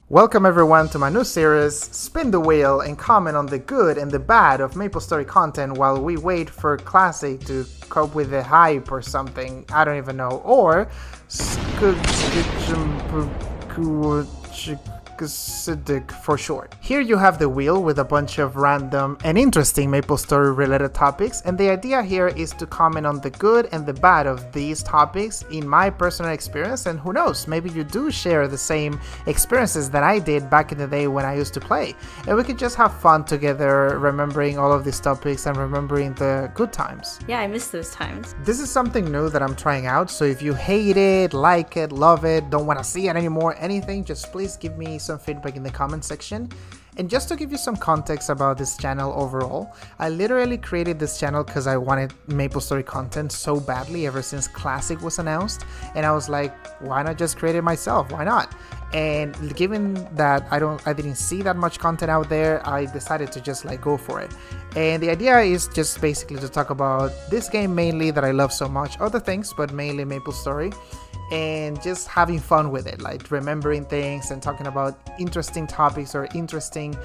Welcome everyone to my new series, Spin the Wheel and comment on the good and the bad of MapleStory content while we wait for Classic to cope with the hype or something, I don't even know, or for short. Here you have the wheel with a bunch of random and interesting MapleStory related topics, and the idea here is to comment on the good and the bad of these topics in my personal experience, and who knows, maybe you do share the same experiences that I did back in the day when I used to play, and we could just have fun together remembering all of these topics and remembering the good times. Yeah, I miss those times. This is something new that I'm trying out, so if you hate it, like it, love it, don't want to see it anymore, anything, just please give me some feedback in the comment section. And just to give you some context about this channel overall, I literally created this channel because I wanted MapleStory content so badly ever since Classic was announced, and I was like, why not just create it myself? Why not? And given that I didn't see that much content out there, I decided to just like go for it. And the idea is just basically to talk about this game mainly that I love so much, other things, but mainly MapleStory, and just having fun with it, like remembering things and talking about interesting topics or interesting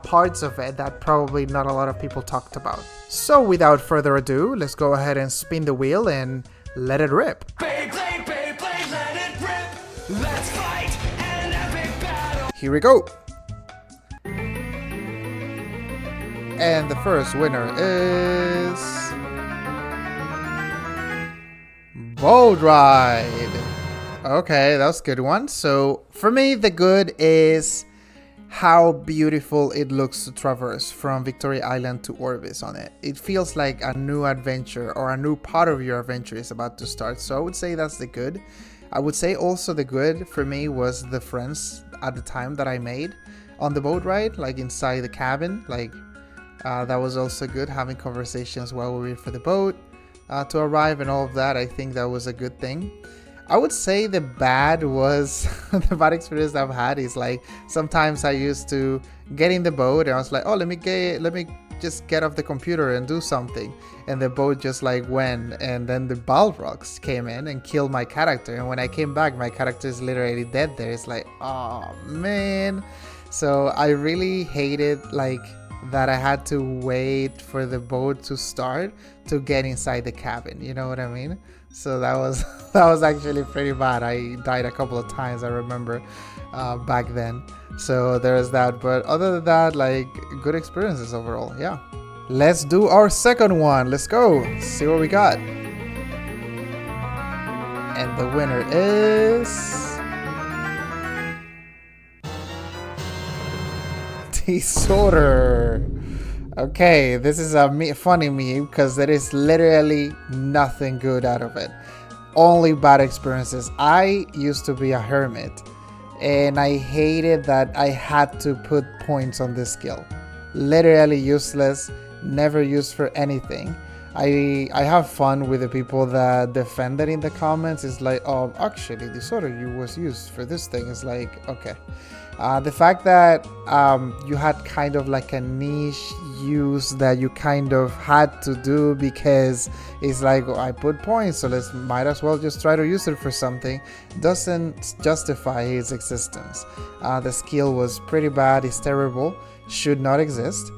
parts of it that probably not a lot of people talked about. So without further ado, let's go ahead and spin the wheel and let it rip. Beyblade, Beyblade, let it rip. Let's fight an epic battle. Here we go. And the first winner is Boat Ride. Okay, that was a good one. So for me, the good is how beautiful it looks to traverse from Victoria Island to Orbis on it. It feels like a new adventure or a new part of your adventure is about to start. So I would say that's the good. I would say also the good for me was the friends at the time that I made on the boat ride, like inside the cabin. Like that was also good, having conversations while we wait for the boat to arrive and all of that. I think that was a good thing. I would say the bad was the bad experience I've had is like sometimes I used to get in the boat and I was like, oh, let me just get off the computer and do something, and the boat just like went, and then the Balrogs came in and killed my character, and when I came back my character is literally dead there. It's like, oh man. So I really hated like that I had to wait for the boat to start to get inside the cabin, you know what I mean? So that was actually pretty bad. I died a couple of times, I remember, back then. So there's that, but other than that, like, good experiences overall. Yeah, let's do our second one. Let's go see what we got. And the winner is Disorder. Okay, this is a funny meme because there is literally nothing good out of it. Only bad experiences. I used to be a hermit and I hated that I had to put points on this skill. Literally useless, never used for anything. I have fun with the people that defend it in the comments. It's like, oh, actually Disorder was used for this thing. It's like, okay. The fact that you had kind of like a niche use that you kind of had to do because it's like, oh, I put points, so might as well just try to use it for something, doesn't justify its existence. The skill was pretty bad, it's terrible, should not exist,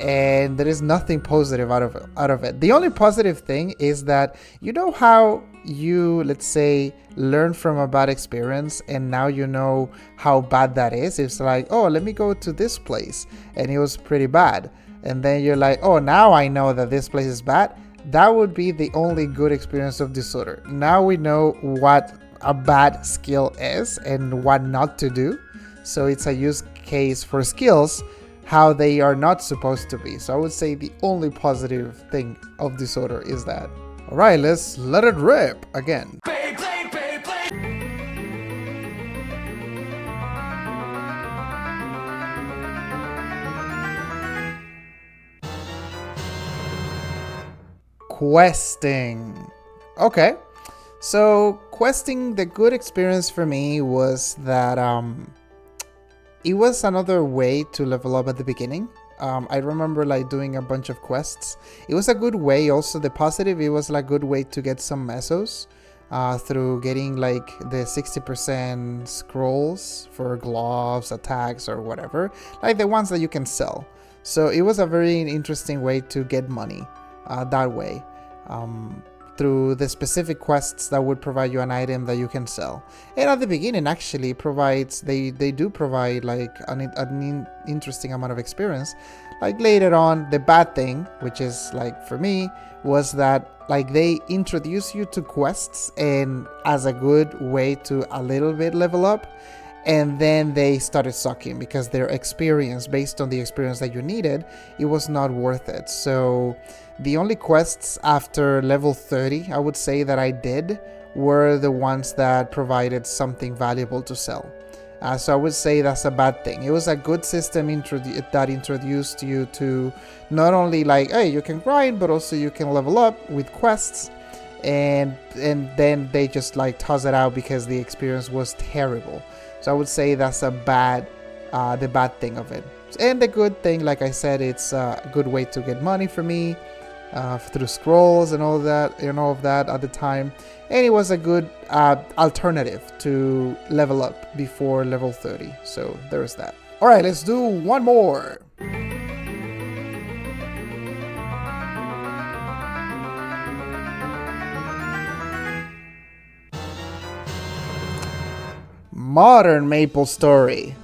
and there is nothing positive out of it. The only positive thing is that, you know how you, let's say, learn from a bad experience and now you know how bad that is. It's like, oh, let me go to this place and it was pretty bad, and then you're like, oh, now I know that this place is bad. That would be the only good experience of Disorder. Now we know what a bad skill is and what not to do, so it's a use case for skills how they are not supposed to be. So I would say the only positive thing of Disorder is that. Alright, let's let it rip again. Beyblade, Beyblade. Questing. Okay, so questing, the good experience for me was that it was another way to level up at the beginning. I remember like doing a bunch of quests. It was a good way. Also, the positive, it was like a good way to get some mesos. through getting like the 60% scrolls for gloves, attacks, or whatever, like the ones that you can sell. So it was a very interesting way to get money that way, through the specific quests that would provide you an item that you can sell. And at the beginning, actually provides they do provide like an interesting amount of experience. Like later on, the bad thing, which is like for me, was that like they introduce you to quests and as a good way to a little bit level up, and then they started sucking because their experience, based on the experience that you needed, it was not worth it. So the only quests after level 30, I would say, that I did were the ones that provided something valuable to sell. So I would say that's a bad thing. It was a good system that introduced you to not only like, hey, you can grind, but also you can level up with quests. And then they just like toss it out because the experience was terrible. So I would say that's the bad thing of it. And the good thing, like I said, it's a good way to get money for me through scrolls and all that, of that at the time. And it was a good alternative to level up before level 30. So there's that. All right, let's do one more. Modern MapleStory.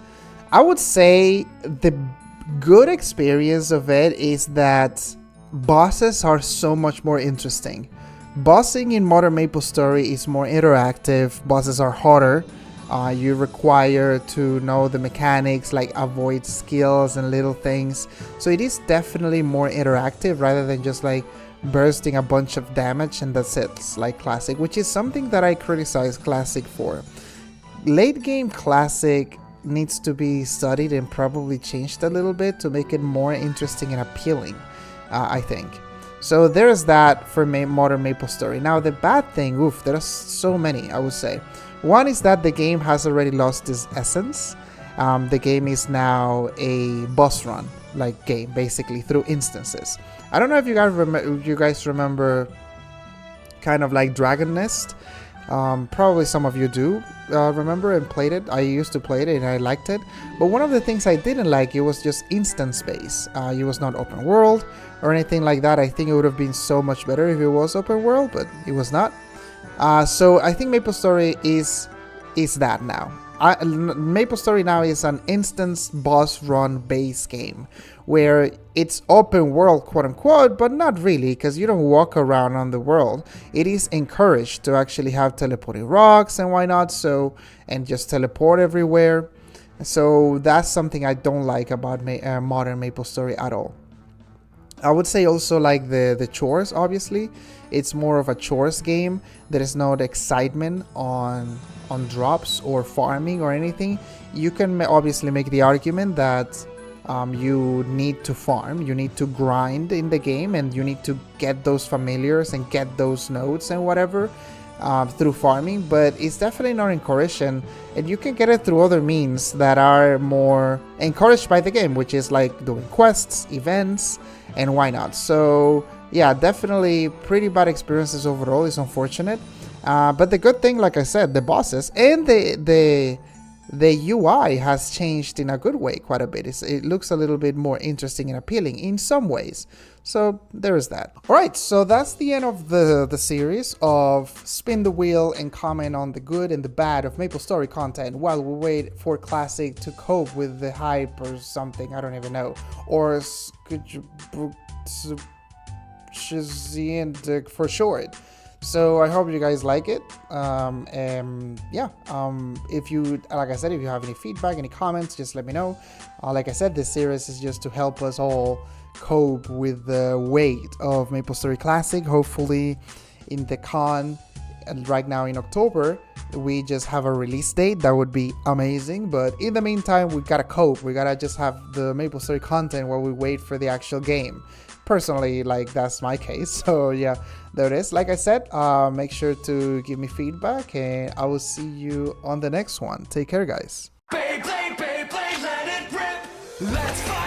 I would say the good experience of it is that bosses are so much more interesting. Bossing in Modern MapleStory is more interactive. Bosses are harder. You require to know the mechanics, like avoid skills and little things. So it is definitely more interactive rather than just like bursting a bunch of damage and that's it. It's like Classic, which is something that I criticize Classic for. Late game Classic needs to be studied and probably changed a little bit to make it more interesting and appealing, I think. So there's that for Modern MapleStory. Now the bad thing, there are so many, I would say. One is that the game has already lost its essence. The game is now a boss run like game, basically through instances. I don't know if you guys remember kind of like Dragon Nest. Probably some of you do remember and played it. I used to play it and I liked it. But one of the things I didn't like, it was just instance based. It was not open world or anything like that. I think it would have been so much better if it was open world, but it was not. So I think MapleStory is that now. MapleStory now is an instance boss run base game where it's open world, quote unquote, but not really, because you don't walk around on the world. It is encouraged to actually have teleporting rocks and why not, so, and just teleport everywhere. So that's something I don't like about modern MapleStory at all. I would say also like the chores, obviously. It's more of a chores game. There is no excitement on drops or farming or anything. You can obviously make the argument that you need to farm, you need to grind in the game, and you need to get those familiars and get those nodes and whatever through farming, but it's definitely not encouraged, and you can get it through other means that are more encouraged by the game, which is like doing quests, events, and why not. So yeah, definitely pretty bad experiences overall. Is unfortunate, but the good thing, like I said, the bosses and the UI has changed in a good way quite a bit. It looks a little bit more interesting and appealing in some ways. So there is that. All right, so that's the end of the series of Spin the Wheel and comment on the good and the bad of MapleStory content while we wait for Classic to cope with the hype or something. I don't even know. Or for short. So I hope you guys like it. If you, like I said, if you have any feedback, any comments, just let me know. Like I said, this series is just to help us all cope with the weight of MapleStory Classic. Hopefully in the con right now in October, we just have a release date. That would be amazing. But in the meantime, we gotta cope. We gotta just have the MapleStory content while we wait for the actual game. Personally, like, that's my case. So yeah, there it is. Like I said, make sure to give me feedback, and I will see you on the next one. Take care, guys. Beyblade, Beyblade, let it rip. Let's fight.